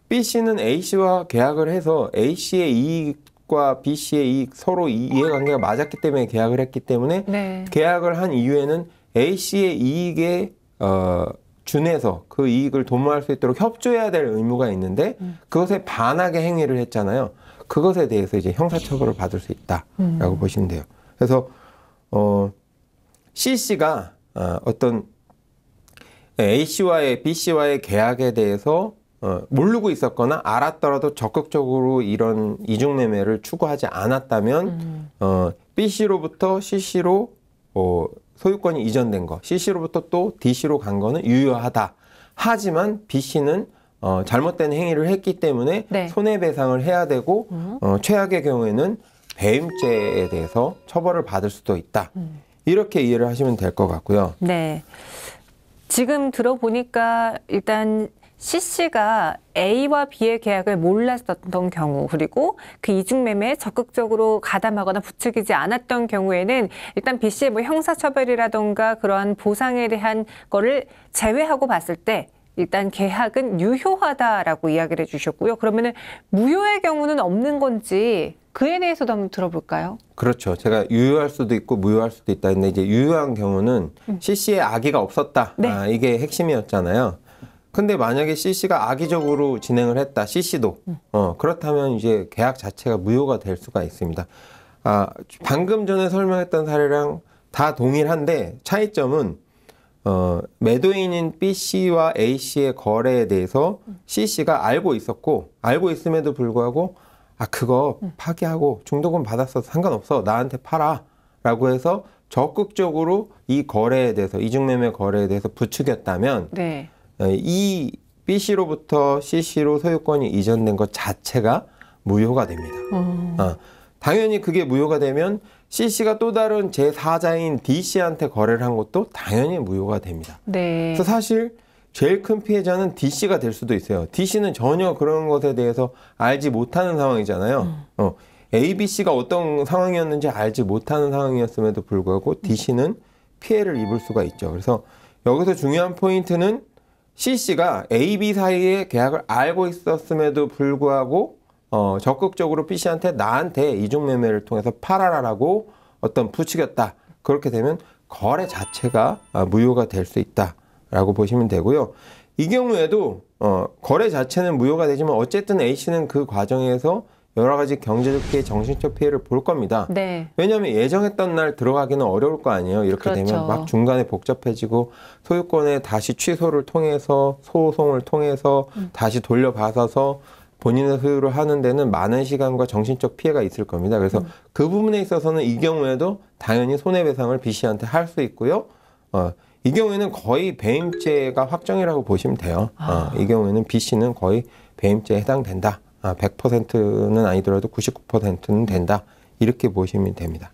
Speaker 2: B씨는 A씨와 계약을 해서 A씨의 이익과 B씨의 이익 서로 이해관계가 맞았기 때문에 계약을 했기 때문에
Speaker 1: 네.
Speaker 2: 계약을 한 이후에는 A씨의 이익에 준해서 그 이익을 도모할 수 있도록 협조해야 될 의무가 있는데 그것에 반하게 행위를 했잖아요. 그것에 대해서 이제 형사처벌을 받을 수 있다라고 보시면 돼요. 그래서 C씨가 어떤 A씨와의 B씨와의 계약에 대해서 모르고 있었거나 알았더라도 적극적으로 이런 이중매매를 추구하지 않았다면 B씨로부터 C씨로 소유권이 이전된 거, CC로부터 또 DC로 간 거는 유효하다. 하지만 B씨는 잘못된 행위를 했기 때문에
Speaker 1: 네.
Speaker 2: 손해배상을 해야 되고 최악의 경우에는 배임죄에 대해서 처벌을 받을 수도 있다. 이렇게 이해를 하시면 될 것 같고요.
Speaker 1: 네. 지금 들어보니까 일단 C씨가 A와 B의 계약을 몰랐었던 경우, 그리고 그 이중매매에 적극적으로 가담하거나 부추기지 않았던 경우에는 일단 B씨의 뭐 형사처벌이라던가 그러한 보상에 대한 거를 제외하고 봤을 때 일단 계약은 유효하다라고 이야기를 해주셨고요. 그러면은 무효의 경우는 없는 건지 그에 대해서도 한번 들어볼까요?
Speaker 2: 그렇죠. 제가 유효할 수도 있고 무효할 수도 있다 했는데 이제 유효한 경우는 CC에 악의가 없었다.
Speaker 1: 네.
Speaker 2: 이게 핵심이었잖아요. 근데 만약에 CC가 악의적으로 진행을 했다. CC도. 그렇다면 이제 계약 자체가 무효가 될 수가 있습니다. 방금 전에 설명했던 사례랑 다 동일한데 차이점은 매도인인 B씨와 A씨의 거래에 대해서 C씨가 알고 있었고 알고 있음에도 불구하고 그거 파기하고 중도금 받았어도 상관없어. 나한테 팔아. 라고 해서 적극적으로 이 거래에 대해서 이중매매 거래에 대해서 부추겼다면
Speaker 1: 네.
Speaker 2: 이 B씨로부터 CC로 소유권이 이전된 것 자체가 무효가 됩니다. 당연히 그게 무효가 되면 CC가 또 다른 제4자인 DC한테 거래를 한 것도 당연히 무효가 됩니다.
Speaker 1: 네.
Speaker 2: 그래서 사실 제일 큰 피해자는 DC가 될 수도 있어요. DC는 전혀 그런 것에 대해서 알지 못하는 상황이잖아요. A, B, C가 어떤 상황이었는지 알지 못하는 상황이었음에도 불구하고 DC는 피해를 입을 수가 있죠. 그래서 여기서 중요한 포인트는 C씨가 A, B 사이의 계약을 알고 있었음에도 불구하고 적극적으로 B씨한테 나한테 이중매매를 통해서 팔아라라고 어떤 부추겼다. 그렇게 되면 거래 자체가 무효가 될 수 있다라고 보시면 되고요. 이 경우에도 거래 자체는 무효가 되지만 어쨌든 A씨는 그 과정에서 여러 가지 경제적 피해, 정신적 피해를 볼 겁니다.
Speaker 1: 네.
Speaker 2: 왜냐하면 예정했던 날 들어가기는 어려울 거 아니에요. 이렇게
Speaker 1: 그렇죠.
Speaker 2: 되면 막 중간에 복잡해지고 소유권에 다시 취소를 통해서 소송을 통해서 다시 돌려받아서 본인의 소유를 하는 데는 많은 시간과 정신적 피해가 있을 겁니다. 그래서 그 부분에 있어서는 이 경우에도 당연히 손해배상을 B씨한테 할 수 있고요. 이 경우에는 거의 배임죄가 확정이라고 보시면 돼요. 이 경우에는 B씨는 거의 배임죄에 해당된다. 100%는 아니더라도 99%는 된다. 이렇게 보시면 됩니다.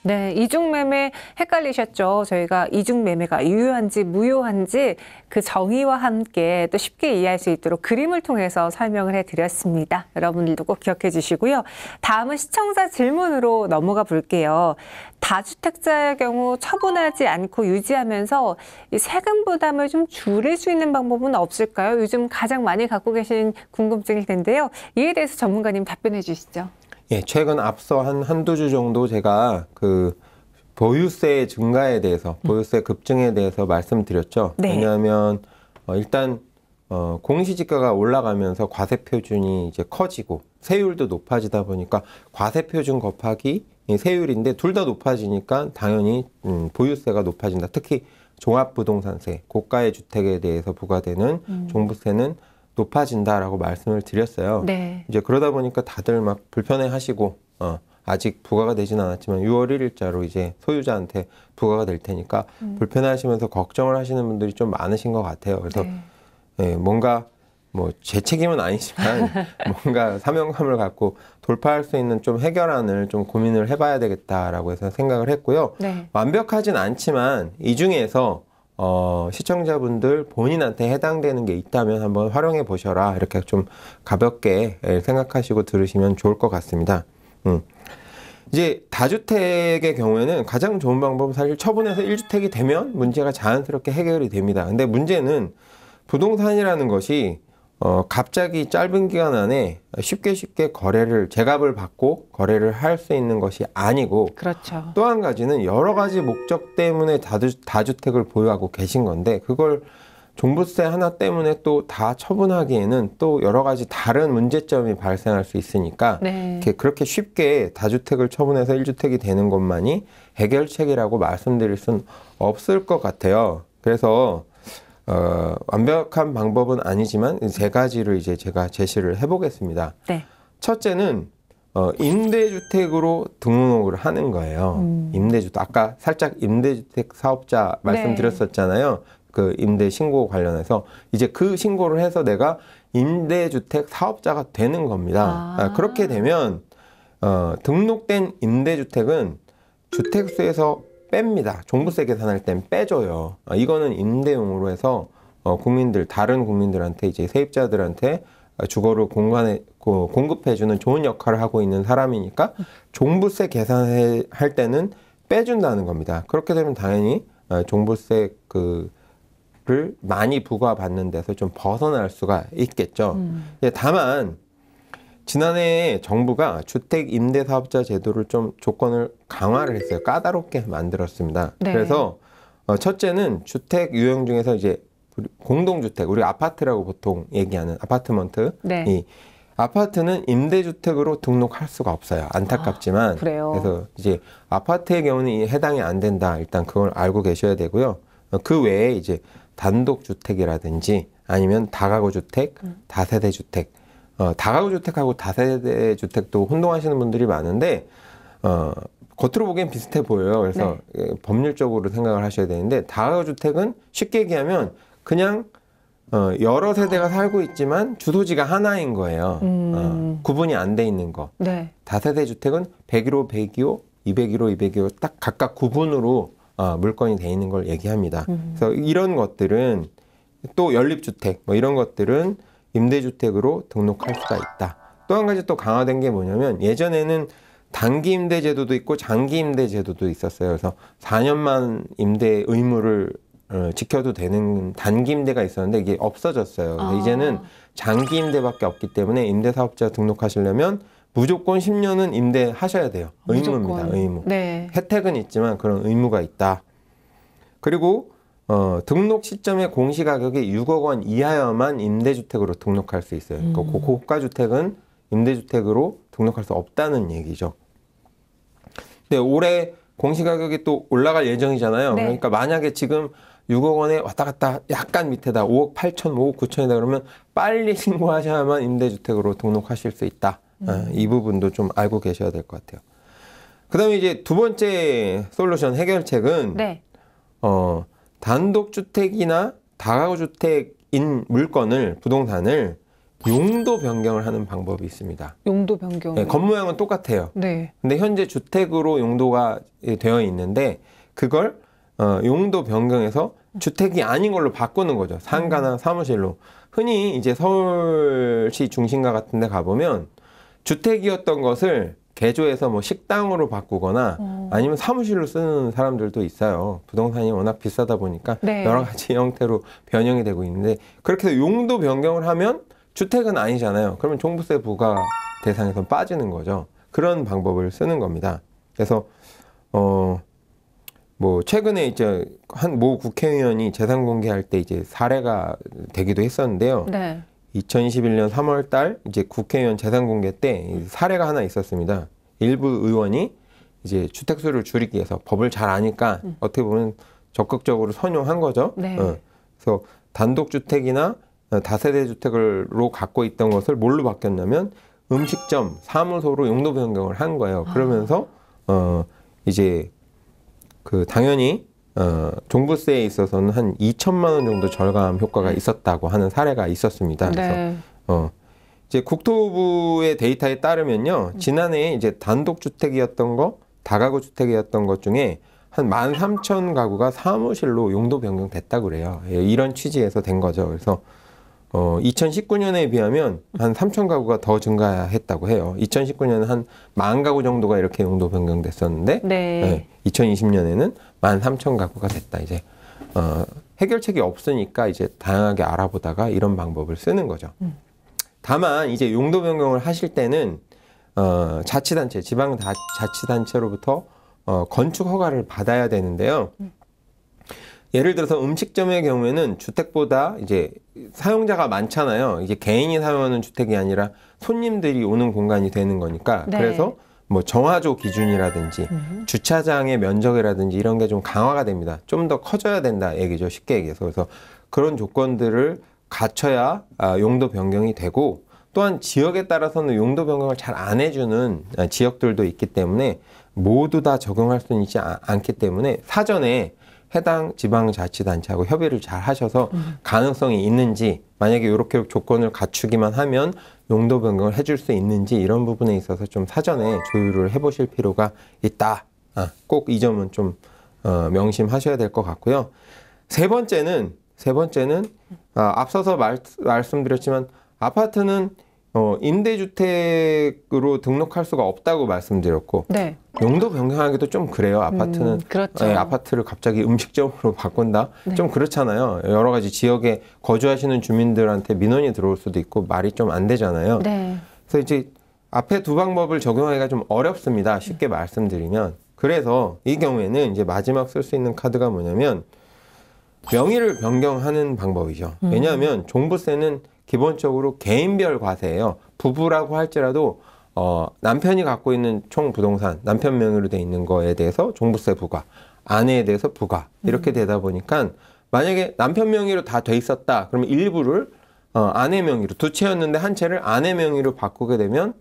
Speaker 1: 네, 이중매매 헷갈리셨죠? 저희가 이중매매가 유효한지 무효한지 그 정의와 함께 또 쉽게 이해할 수 있도록 그림을 통해서 설명을 해드렸습니다. 여러분들도 꼭 기억해 주시고요. 다음은 시청자 질문으로 넘어가 볼게요. 다주택자의 경우 처분하지 않고 유지하면서 이 세금 부담을 좀 줄일 수 있는 방법은 없을까요? 요즘 가장 많이 갖고 계신 궁금증일 텐데요. 이에 대해서 전문가님 답변해 주시죠.
Speaker 2: 예, 최근 앞서 한두 주 정도 제가 그 보유세 증가에 대해서, 보유세 급증에 대해서 말씀드렸죠.
Speaker 1: 네.
Speaker 2: 왜냐하면 일단 공시지가가 올라가면서 과세표준이 이제 커지고 세율도 높아지다 보니까 과세표준 곱하기 세율인데 둘 다 높아지니까 당연히 보유세가 높아진다. 특히 종합부동산세, 고가의 주택에 대해서 부과되는 종부세는 높아진다라고 말씀을 드렸어요.
Speaker 1: 네.
Speaker 2: 이제 그러다 보니까 다들 막 불편해하시고 아직 부과가 되지는 않았지만 6월 1일자로 이제 소유자한테 부과가 될 테니까 불편해하시면서 걱정을 하시는 분들이 좀 많으신 것 같아요. 그래서
Speaker 1: 네.
Speaker 2: 예, 뭔가 뭐 제 책임은 아니지만 뭔가 사명감을 갖고 돌파할 수 있는 좀 해결안을 좀 고민을 해봐야 되겠다라고 해서 생각을 했고요.
Speaker 1: 네.
Speaker 2: 완벽하진 않지만 이 중에서 시청자분들 본인한테 해당되는 게 있다면 한번 활용해 보셔라. 이렇게 좀 가볍게 생각하시고 들으시면 좋을 것 같습니다. 이제 다주택의 경우에는 가장 좋은 방법은 사실 처분해서 1주택이 되면 문제가 자연스럽게 해결이 됩니다. 근데 문제는 부동산이라는 것이 갑자기 짧은 기간 안에 쉽게 거래를 제값을 받고 거래를 할 수 있는 것이 아니고
Speaker 1: 그렇죠.
Speaker 2: 또 한 가지는 여러 가지 목적 때문에 다주택을 보유하고 계신 건데 그걸 종부세 하나 때문에 또 다 처분하기에는 또 여러 가지 다른 문제점이 발생할 수 있으니까
Speaker 1: 네.
Speaker 2: 그렇게 쉽게 다주택을 처분해서 1주택이 되는 것만이 해결책이라고 말씀드릴 수는 없을 것 같아요. 그래서 완벽한 방법은 아니지만 세 가지를 이제 제가 제시를 해보겠습니다.
Speaker 1: 네.
Speaker 2: 첫째는 임대주택으로 등록을 하는 거예요. 임대주택 아까 살짝 임대주택 사업자 말씀드렸었잖아요. 그 임대 신고 관련해서 이제 그 신고를 해서 내가 임대주택 사업자가 되는 겁니다. 그렇게 되면 등록된 임대주택은 주택수에서 뺍니다. 종부세 계산할 땐 빼줘요. 이거는 임대용으로 해서 다른 국민들한테 이제 세입자들한테 주거를 공급해주는 좋은 역할을 하고 있는 사람이니까 종부세 계산할 때는 빼준다는 겁니다. 그렇게 되면 당연히 종부세 를 많이 부과받는 데서 좀 벗어날 수가 있겠죠. 다만 지난해 정부가 주택 임대사업자 제도를 좀 조건을 강화를 했어요. 까다롭게 만들었습니다.
Speaker 1: 네.
Speaker 2: 그래서 첫째는 주택 유형 중에서 이제 공동주택, 우리 아파트라고 보통 얘기하는 아파트먼트,
Speaker 1: 네.
Speaker 2: 이 아파트는 임대주택으로 등록할 수가 없어요. 안타깝지만.
Speaker 1: 그래요.
Speaker 2: 그래서 이제 아파트의 경우는 해당이 안 된다. 일단 그걸 알고 계셔야 되고요. 그 외에 이제 단독주택이라든지 아니면 다가구주택, 다세대주택, 다가구주택하고 다세대주택도 혼동하시는 분들이 많은데 겉으로 보기엔 비슷해 보여요. 그래서 법률적으로 생각을 하셔야 되는데 다가구주택은 쉽게 얘기하면 그냥 여러 세대가 살고 있지만 주소지가 하나인 거예요. 구분이 안 돼 있는 거.
Speaker 1: 네.
Speaker 2: 다세대주택은 101호, 102호, 201호, 202호 딱 각각 구분으로 물건이 돼 있는 걸 얘기합니다. 그래서 이런 것들은 또 연립주택 이런 것들은 임대주택으로 등록할 수가 있다. 또 한 가지 또 강화된 게 뭐냐면 예전에는 단기 임대 제도도 있고 장기 임대 제도도 있었어요. 그래서 4년만 임대 의무를 지켜도 되는 단기 임대가 있었는데 이게 없어졌어요. 그래서 이제는 장기 임대밖에 없기 때문에 임대사업자 등록하시려면 무조건 10년은 임대하셔야 돼요. 의무입니다. 의무.
Speaker 1: 네.
Speaker 2: 혜택은 있지만 그런 의무가 있다. 그리고 등록 시점에 공시가격이 6억 원 이하여만 임대주택으로 등록할 수 있어요. 그러니까 고가주택은 임대주택으로 등록할 수 없다는 얘기죠. 근데 올해 공시가격이 또 올라갈 예정이잖아요.
Speaker 1: 네.
Speaker 2: 그러니까 만약에 지금 6억 원에 왔다 갔다 약간 밑에다 5억 8천, 5억 9천이다 그러면 빨리 신고하셔야만 임대주택으로 등록하실 수 있다. 이 부분도 좀 알고 계셔야 될 것 같아요. 그 다음에 이제 두 번째 솔루션 해결책은
Speaker 1: 네.
Speaker 2: 단독주택이나 다가구주택인 물건을, 부동산을 용도 변경을 하는 방법이 있습니다.
Speaker 1: 용도 변경.
Speaker 2: 네, 겉모양은 똑같아요.
Speaker 1: 네.
Speaker 2: 근데 현재 주택으로 용도가 되어 있는데 그걸 용도 변경해서 주택이 아닌 걸로 바꾸는 거죠. 상가나 사무실로. 흔히 이제 서울시 중심가 같은 데 가보면 주택이었던 것을 개조해서 뭐 식당으로 바꾸거나 아니면 사무실로 쓰는 사람들도 있어요. 부동산이 워낙 비싸다 보니까
Speaker 1: 네.
Speaker 2: 여러 가지 형태로 변형이 되고 있는데 그렇게 해서 용도 변경을 하면 주택은 아니잖아요. 그러면 종부세 부과 대상에서 빠지는 거죠. 그런 방법을 쓰는 겁니다. 그래서 뭐 최근에 이제 한 모 국회의원이 재산 공개할 때 이제 사례가 되기도 했었는데요.
Speaker 1: 네.
Speaker 2: 2021년 3월 달 이제 국회의원 재산 공개 때 사례가 하나 있었습니다. 일부 의원이 이제 주택수를 줄이기 위해서 법을 잘 아니까 어떻게 보면 적극적으로 선용한 거죠.
Speaker 1: 네.
Speaker 2: 그래서 단독주택이나 다세대 주택으로 갖고 있던 것을 뭘로 바뀌었냐면 음식점, 사무소로 용도 변경을 한 거예요. 그러면서 이제 그 당연히 종부세에 있어서는 한 2천만 원 정도 절감 효과가 있었다고 하는 사례가 있었습니다. 그래서
Speaker 1: 네.
Speaker 2: 이제 국토부의 데이터에 따르면요, 지난해 이제 단독주택이었던 거, 다가구주택이었던 것 중에 한 13,000가구가 사무실로 용도 변경됐다고 그래요. 예, 이런 취지에서 된 거죠. 그래서 2019년에 비하면 한 3,000가구가 더 증가했다고 해요. 2019년은 한 10,000가구 정도가 이렇게 용도 변경됐었는데,
Speaker 1: 네.
Speaker 2: 2020년에는 13,000가구가 됐다. 이제 해결책이 없으니까 이제 다양하게 알아보다가 이런 방법을 쓰는 거죠. 다만 이제 용도 변경을 하실 때는 자치단체, 자치단체로부터 건축 허가를 받아야 되는데요. 예를 들어서 음식점의 경우에는 주택보다 이제 사용자가 많잖아요. 이게 개인이 사용하는 주택이 아니라 손님들이 오는 공간이 되는 거니까.
Speaker 1: 네.
Speaker 2: 그래서 뭐 정화조 기준이라든지 주차장의 면적이라든지 이런 게 좀 강화가 됩니다. 좀 더 커져야 된다 얘기죠. 쉽게 얘기해서. 그래서 그런 조건들을 갖춰야 용도 변경이 되고, 또한 지역에 따라서는 용도 변경을 잘 안 해주는 지역들도 있기 때문에 모두 다 적용할 수는 있지 않기 때문에 사전에 해당 지방자치단체하고 협의를 잘 하셔서 가능성이 있는지, 만약에 이렇게 조건을 갖추기만 하면 용도 변경을 해줄 수 있는지, 이런 부분에 있어서 좀 사전에 조율을 해보실 필요가 있다. 꼭 이 점은 좀 명심하셔야 될 것 같고요. 세 번째는 앞서서 말씀드렸지만 아파트는 임대주택으로 등록할 수가 없다고 말씀드렸고,
Speaker 1: 네.
Speaker 2: 용도 변경하기도 좀 그래요. 아파트는
Speaker 1: 그렇죠.
Speaker 2: 아파트를 갑자기 음식점으로 바꾼다?
Speaker 1: 네.
Speaker 2: 좀 그렇잖아요. 여러 가지 지역에 거주하시는 주민들한테 민원이 들어올 수도 있고 말이 좀 안 되잖아요.
Speaker 1: 네.
Speaker 2: 그래서 이제 앞에 두 방법을 적용하기가 좀 어렵습니다. 쉽게 말씀드리면. 그래서 이 경우에는 이제 마지막 쓸 수 있는 카드가 뭐냐면 명의를 변경하는 방법이죠. 왜냐하면 종부세는 기본적으로 개인별 과세예요. 부부라고 할지라도 남편이 갖고 있는 총 부동산, 남편 명의로 돼 있는 거에 대해서 종부세 부과, 아내에 대해서 부과, 이렇게 되다 보니까 만약에 남편 명의로 다 돼 있었다, 그러면 일부를 아내 명의로, 두 채였는데 한 채를 아내 명의로 바꾸게 되면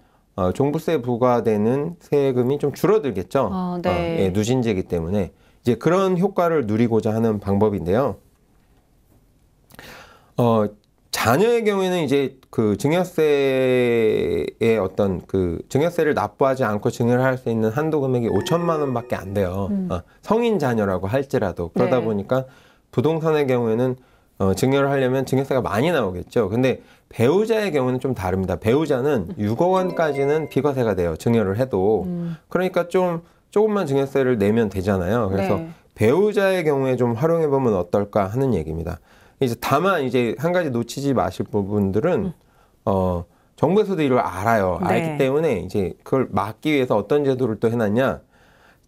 Speaker 2: 종부세 부과되는 세금이 좀 줄어들겠죠.
Speaker 1: 네.
Speaker 2: 예, 누진제이기 때문에 이제 그런 효과를 누리고자 하는 방법인데요. 자녀의 경우에는 이제 그 증여세의 어떤 그 증여세를 납부하지 않고 증여를 할 수 있는 한도 금액이 5천만 원밖에 안 돼요. 성인 자녀라고 할지라도. 그러다
Speaker 1: 네.
Speaker 2: 보니까 부동산의 경우에는 증여를 하려면 증여세가 많이 나오겠죠. 근데 배우자의 경우는 좀 다릅니다. 배우자는 6억 원까지는 비과세가 돼요. 증여를 해도. 그러니까 조금만 증여세를 내면 되잖아요. 그래서
Speaker 1: 네.
Speaker 2: 배우자의 경우에 좀 활용해 보면 어떨까 하는 얘기입니다. 이제 다만 이제 한 가지 놓치지 마실 부분들은 정부에서도 이걸 알아요.
Speaker 1: 네.
Speaker 2: 알기 때문에 이제 그걸 막기 위해서 어떤 제도를 또 해놨냐?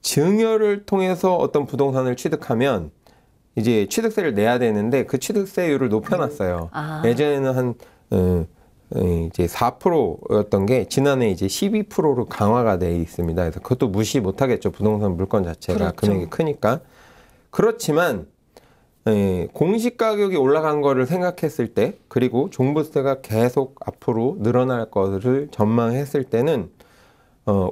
Speaker 2: 증여를 통해서 어떤 부동산을 취득하면 이제 취득세를 내야 되는데 그 취득세율을 높여놨어요. 예전에는 이제 4%였던 게 지난해 이제 12%로 강화가 돼 있습니다. 그래서 그것도 무시 못하겠죠. 부동산 물건 자체가
Speaker 1: 그렇죠.
Speaker 2: 금액이 크니까. 그렇지만 공시 가격이 올라간 거를 생각했을 때, 그리고 종부세가 계속 앞으로 늘어날 것을 전망했을 때는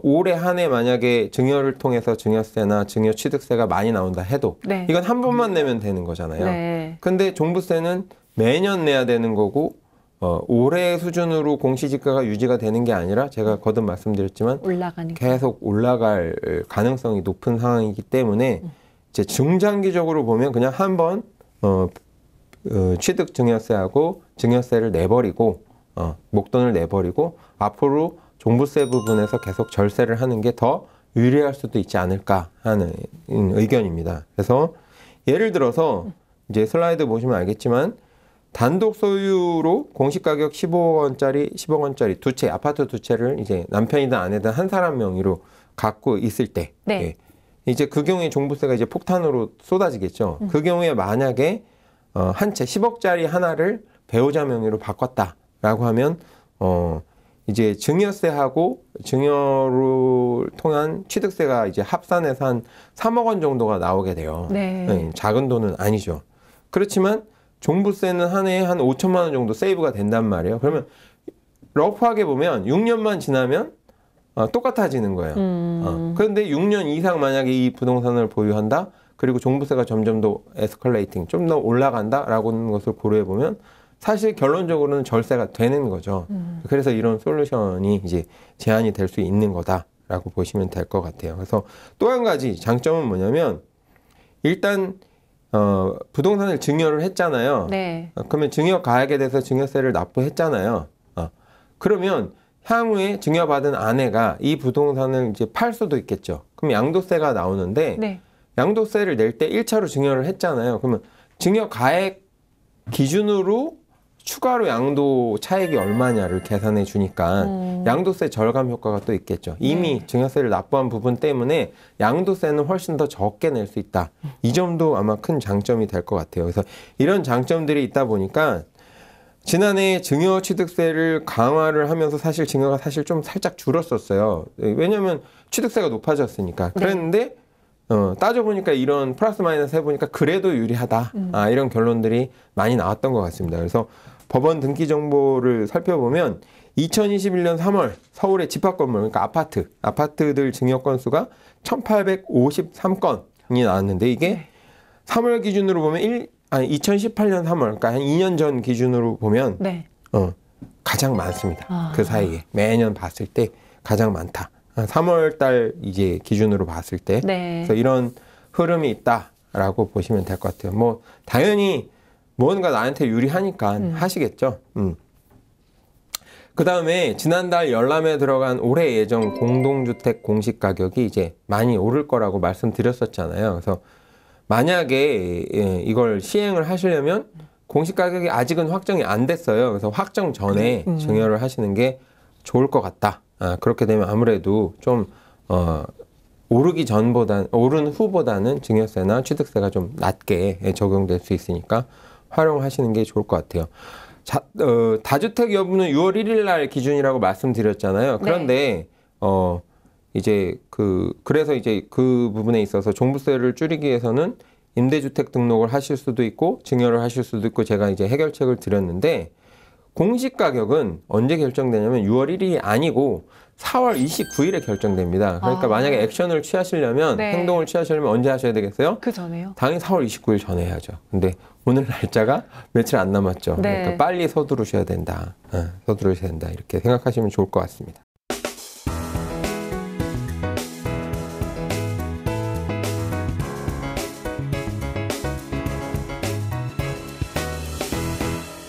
Speaker 2: 올해 한 해 만약에 증여를 통해서 증여세나 증여취득세가 많이 나온다 해도
Speaker 1: 네.
Speaker 2: 이건 한 번만 내면 되는 거잖아요.
Speaker 1: 네.
Speaker 2: 근데 종부세는 매년 내야 되는 거고 올해 수준으로 공시지가가 유지가 되는 게 아니라 제가 거듭 말씀드렸지만
Speaker 1: 올라가니까.
Speaker 2: 계속 올라갈 가능성이 높은 상황이기 때문에 이제 중장기적으로 보면 그냥 한번 취득 증여세하고 증여세를 내버리고 목돈을 내버리고 앞으로 종부세 부분에서 계속 절세를 하는 게 더 유리할 수도 있지 않을까 하는 의견입니다. 그래서 예를 들어서 이제 슬라이드 보시면 알겠지만 단독 소유로 공시가격 10억 원짜리 두 채, 아파트 두 채를 이제 남편이든 아내든 한 사람 명의로 갖고 있을 때,
Speaker 1: 네.
Speaker 2: 예, 이제 그 경우에 종부세가 이제 폭탄으로 쏟아지겠죠. 그 경우에 만약에 한 채 10억짜리 하나를 배우자 명의로 바꿨다라고 하면 이제 증여세하고 증여를 통한 취득세가 이제 합산해서 한 3억 원 정도가 나오게 돼요.
Speaker 1: 네.
Speaker 2: 네, 작은 돈은 아니죠. 그렇지만 종부세는 한 해에 한 5천만 원 정도 세이브가 된단 말이에요. 그러면 러프하게 보면 6년만 지나면 똑같아지는 거예요. 그런데 6년 이상 만약에 이 부동산을 보유한다? 그리고 종부세가 점점 더 에스컬레이팅, 좀 더 올라간다라고 하는 것을 고려해 보면 사실 결론적으로는 절세가 되는 거죠. 그래서 이런 솔루션이 이제 제한이 될 수 있는 거다라고 보시면 될 것 같아요. 그래서 또 한 가지 장점은 뭐냐면 일단 부동산을 증여를 했잖아요.
Speaker 1: 네.
Speaker 2: 그러면 증여 가액에 대해서 증여세를 납부했잖아요. 그러면 향후에 증여받은 아내가 이 부동산을 이제 팔 수도 있겠죠. 그럼 양도세가 나오는데
Speaker 1: 네.
Speaker 2: 양도세를 낼 때 1차로 증여를 했잖아요. 그러면 증여 가액 기준으로 추가로 양도 차액이 얼마냐를 계산해 주니까 양도세 절감 효과가 또 있겠죠. 이미 증여세를 납부한 부분 때문에 양도세는 훨씬 더 적게 낼 수 있다. 이 점도 아마 큰 장점이 될 것 같아요. 그래서 이런 장점들이 있다 보니까 지난해 증여취득세를 강화를 하면서 사실 증여가 사실 좀 살짝 줄었었어요. 왜냐하면 취득세가 높아졌으니까. 그랬는데 따져보니까 이런 플러스 마이너스 해보니까 그래도 유리하다. 이런 결론들이 많이 나왔던 것 같습니다. 그래서 법원 등기 정보를 살펴보면 2021년 3월 서울의 집합건물, 그러니까 아파트들 증여 건수가 1,853건이 나왔는데 이게 3월 기준으로 보면 2018년 3월, 그러니까 한 2년 전 기준으로 보면 가장 많습니다. 그 사이에 매년 봤을 때 가장 많다. 3월 달 이제 기준으로 봤을 때 그래서 이런 흐름이 있다라고 보시면 될 것 같아요. 뭐 당연히 뭔가 나한테 유리하니까 하시겠죠. 그 다음에 지난달 열람에 들어간 올해 예정 공동주택 공시 가격이 이제 많이 오를 거라고 말씀드렸었잖아요. 그래서 만약에 이걸 시행을 하시려면 공시 가격이 아직은 확정이 안 됐어요. 그래서 확정 전에 증여를 하시는 게 좋을 것 같다. 그렇게 되면 아무래도 좀 오른 후보다는 증여세나 취득세가 좀 낮게 적용될 수 있으니까 활용하시는 게 좋을 것 같아요. 다주택 여부는 6월 1일 날 기준이라고 말씀드렸잖아요. 그런데 그래서 이제 그 부분에 있어서 종부세를 줄이기 위해서는 임대주택 등록을 하실 수도 있고 증여를 하실 수도 있고 제가 이제 해결책을 드렸는데 공시 가격은 언제 결정되냐면 6월 1일이 아니고 4월 29일에 결정됩니다. 그러니까 만약에 액션을 취하시려면 행동을 취하시려면 언제 하셔야 되겠어요?
Speaker 1: 그 전에요?
Speaker 2: 당연히 4월 29일 전에 해야죠. 근데 오늘 날짜가 며칠 안 남았죠. 그러니까 빨리 서두르셔야 된다. 서두르셔야 된다. 이렇게 생각하시면 좋을 것 같습니다.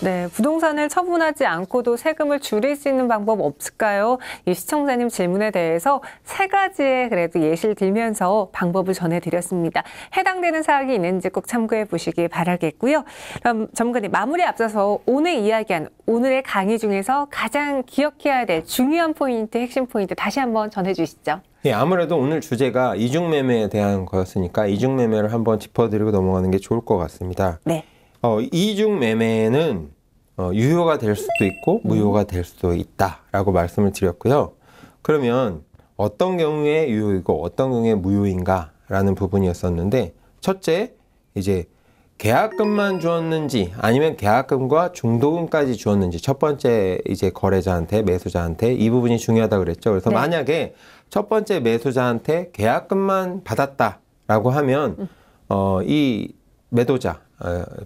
Speaker 1: 네, 부동산을 처분하지 않고도 세금을 줄일 수 있는 방법 없을까요? 이 시청자님 질문에 대해서 세 가지의 그래도 예시를 들면서 방법을 전해드렸습니다. 해당되는 사항이 있는지 꼭 참고해 보시기 바라겠고요. 그럼 전문가님 마무리 앞서서 오늘 이야기한 오늘의 강의 중에서 가장 기억해야 될 중요한 포인트, 핵심 포인트 다시 한번 전해주시죠.
Speaker 2: 예, 아무래도 오늘 주제가 이중매매에 대한 거였으니까 이중매매를 한번 짚어드리고 넘어가는 게 좋을 것 같습니다.
Speaker 1: 네.
Speaker 2: 이중매매는 유효가 될 수도 있고 무효가 될 수도 있다라고 말씀을 드렸고요. 그러면 어떤 경우에 유효이고 어떤 경우에 무효인가라는 부분이었었는데 첫째, 이제 계약금만 주었는지 아니면 계약금과 중도금까지 주었는지 첫 번째 이제 거래자한테 매수자한테 이 부분이 중요하다 그랬죠. 그래서 만약에 첫 번째 매수자한테 계약금만 받았다라고 하면 이 매도자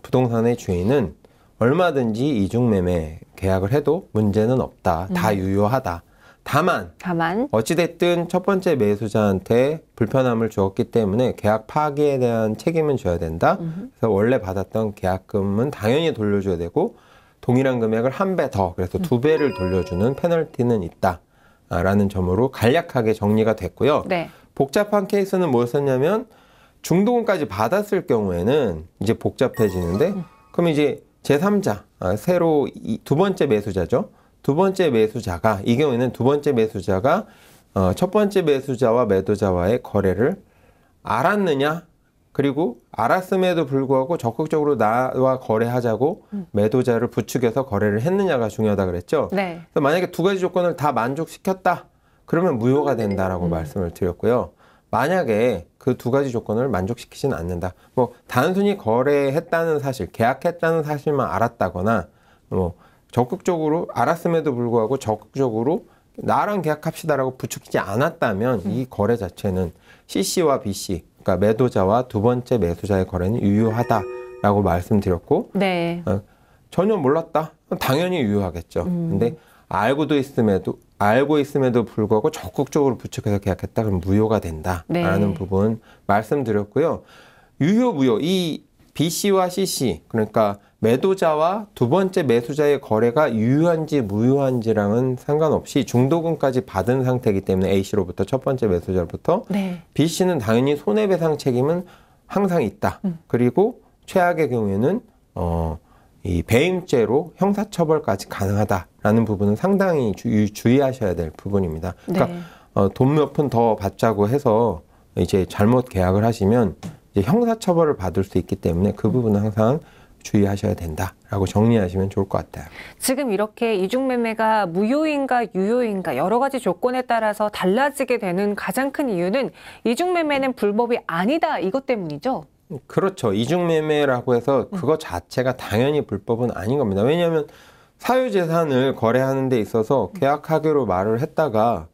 Speaker 2: 부동산의 주인은 얼마든지 이중매매 계약을 해도 문제는 없다. 다 유효하다. 다만 어찌됐든 첫 번째 매수자한테 불편함을 주었기 때문에 계약 파기에 대한 책임은 져야 된다. 그래서 원래 받았던 계약금은 당연히 돌려줘야 되고 동일한 금액을 한 배 더, 그래서 2배를 돌려주는 페널티는 있다. 라는 점으로 간략하게 정리가 됐고요.
Speaker 1: 네.
Speaker 2: 복잡한 케이스는 뭐였었냐면 중도금까지 받았을 경우에는 이제 복잡해지는데 그럼 이제 제3자, 새로 두 번째 매수자죠. 두 번째 매수자가 이 경우에는 두 번째 매수자가 첫 번째 매수자와 매도자와의 거래를 알았느냐, 그리고 알았음에도 불구하고 적극적으로 나와 거래하자고 매도자를 부추겨서 거래를 했느냐가 중요하다 그랬죠.
Speaker 1: 네.
Speaker 2: 그래서 만약에 두 가지 조건을 다 만족시켰다, 그러면 무효가 된다라고 말씀을 드렸고요. 만약에 그 두 가지 조건을 만족시키지는 않는다. 뭐 단순히 거래했다는 사실, 계약했다는 사실만 알았다거나 뭐 적극적으로 알았음에도 불구하고 적극적으로 나랑 계약합시다라고 부추기지 않았다면 이 거래 자체는 C씨와 B씨, 그러니까 매도자와 두 번째 매수자의 거래는 유효하다라고 말씀드렸고 전혀 몰랐다? 당연히 유효하겠죠. 근데 알고 있음에도 불구하고 적극적으로 부추겨서 계약했다, 그럼 무효가 된다라는 부분 말씀드렸고요. 유효, 무효, 이 B씨와 C씨, 그러니까 매도자와 두 번째 매수자의 거래가 유효한지 무효한지랑은 상관없이 중도금까지 받은 상태이기 때문에 A씨로부터 첫 번째 매수자로부터 B씨는 당연히 손해배상 책임은 항상 있다. 그리고 최악의 경우에는 이 배임죄로 형사처벌까지 가능하다라는 부분은 상당히 주의하셔야 될 부분입니다. 그러니까
Speaker 1: 네.
Speaker 2: 돈 몇 푼 더 받자고 해서 이제 잘못 계약을 하시면 이제 형사처벌을 받을 수 있기 때문에 그 부분은 항상 주의하셔야 된다라고 정리하시면 좋을 것 같아요.
Speaker 1: 지금 이렇게 이중매매가 무효인가 유효인가 여러 가지 조건에 따라서 달라지게 되는 가장 큰 이유는 이중매매는 불법이 아니다 이것 때문이죠.
Speaker 2: 그렇죠. 이중매매라고 해서 그거 자체가 당연히 불법은 아닌 겁니다. 왜냐하면 사유재산을 거래하는 데 있어서 계약하기로 말을 했다가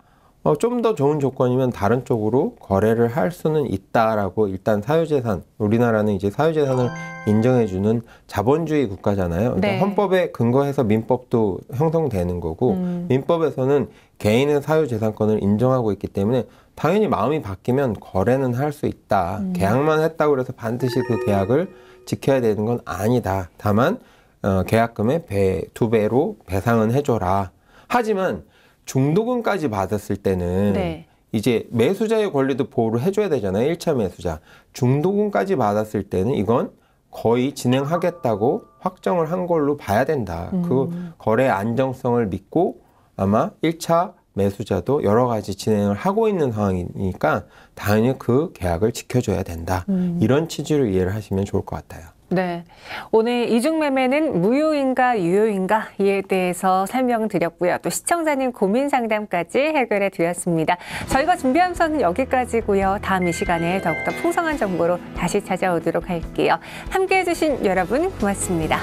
Speaker 2: 좀 더 좋은 조건이면 다른 쪽으로 거래를 할 수는 있다라고 일단 사유재산, 우리나라는 이제 사유재산을 인정해주는 자본주의 국가잖아요.
Speaker 1: 네.
Speaker 2: 헌법에 근거해서 민법도 형성되는 거고 민법에서는 개인의 사유재산권을 인정하고 있기 때문에 당연히 마음이 바뀌면 거래는 할 수 있다. 계약만 했다고 해서 반드시 그 계약을 지켜야 되는 건 아니다. 다만 계약금의 2배로 배상은 해줘라. 하지만 중도금까지 받았을 때는
Speaker 1: 네.
Speaker 2: 이제 매수자의 권리도 보호를 해줘야 되잖아요. 1차 매수자. 중도금까지 받았을 때는 이건 거의 진행하겠다고 확정을 한 걸로 봐야 된다. 그 거래 안정성을 믿고 아마 1차 매수자도 여러 가지 진행을 하고 있는 상황이니까 당연히 그 계약을 지켜줘야 된다. 이런 취지로 이해를 하시면 좋을 것 같아요.
Speaker 1: 네. 오늘 이중매매는 무효인가 유효인가 이에 대해서 설명드렸고요. 또 시청자님 고민 상담까지 해결해 드렸습니다. 저희가 준비한 선은 여기까지고요. 다음 이 시간에 더욱더 풍성한 정보로 다시 찾아오도록 할게요. 함께해 주신 여러분 고맙습니다.